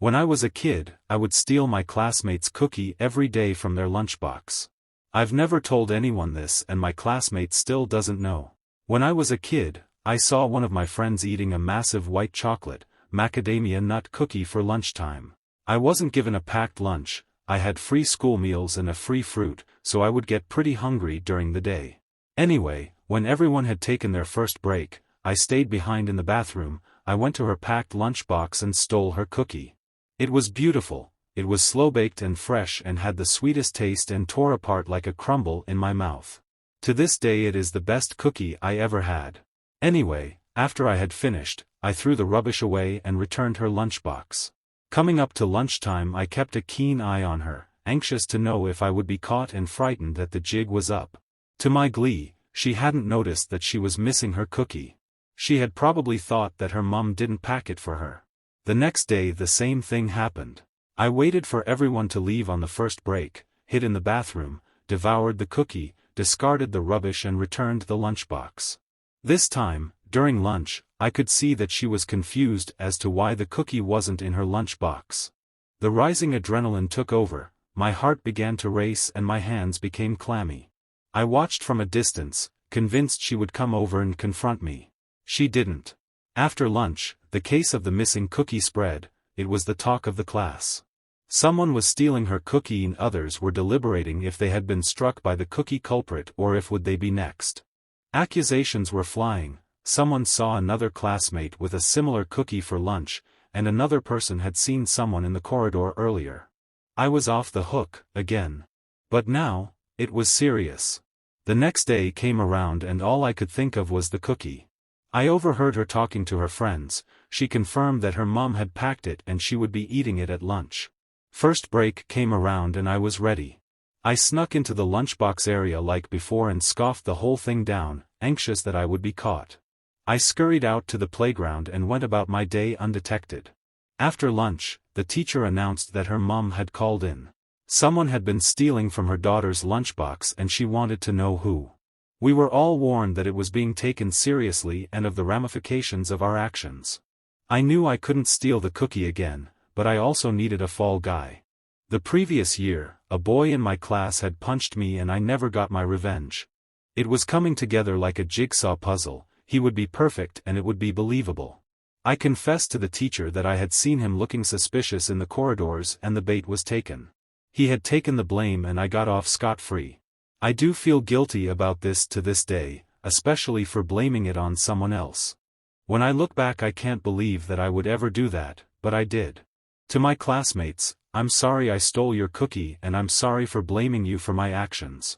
When I was a kid, I would steal my classmates' cookie every day from their lunchbox. I've never told anyone this and my classmate still doesn't know. When I was a kid, I saw one of my friends eating a massive white chocolate, macadamia nut cookie for lunchtime. I wasn't given a packed lunch, I had free school meals and a free fruit, so I would get pretty hungry during the day. Anyway, when everyone had taken their first break, I stayed behind in the bathroom. I went to her packed lunchbox and stole her cookie. It was beautiful, it was slow-baked and fresh and had the sweetest taste and tore apart like a crumble in my mouth. To this day it is the best cookie I ever had. Anyway, after I had finished, I threw the rubbish away and returned her lunchbox. Coming up to lunchtime I kept a keen eye on her, anxious to know if I would be caught and frightened that the jig was up. To my glee, she hadn't noticed that she was missing her cookie. She had probably thought that her mum didn't pack it for her. The next day the same thing happened. I waited for everyone to leave on the first break, hid in the bathroom, devoured the cookie, discarded the rubbish and returned the lunchbox. This time, during lunch, I could see that she was confused as to why the cookie wasn't in her lunchbox. The rising adrenaline took over, my heart began to race and my hands became clammy. I watched from a distance, convinced she would come over and confront me. She didn't. After lunch, the case of the missing cookie spread. It was the talk of the class. Someone was stealing her cookie and others were deliberating if they had been struck by the cookie culprit or if would they be next. Accusations were flying. Someone saw another classmate with a similar cookie for lunch, and another person had seen someone in the corridor earlier. I was off the hook, again. But now, it was serious. The next day came around and all I could think of was the cookie. I overheard her talking to her friends. She confirmed that her mum had packed it and she would be eating it at lunch. First break came around and I was ready. I snuck into the lunchbox area like before and scoffed the whole thing down, anxious that I would be caught. I scurried out to the playground and went about my day undetected. After lunch, the teacher announced that her mum had called in. Someone had been stealing from her daughter's lunchbox and she wanted to know who. We were all warned that it was being taken seriously and of the ramifications of our actions. I knew I couldn't steal the cookie again, but I also needed a fall guy. The previous year, a boy in my class had punched me and I never got my revenge. It was coming together like a jigsaw puzzle. He would be perfect and it would be believable. I confessed to the teacher that I had seen him looking suspicious in the corridors and the bait was taken. He had taken the blame and I got off scot-free. I do feel guilty about this to this day, especially for blaming it on someone else. When I look back I can't believe that I would ever do that, but I did. To my classmates, I'm sorry I stole your cookie and I'm sorry for blaming you for my actions.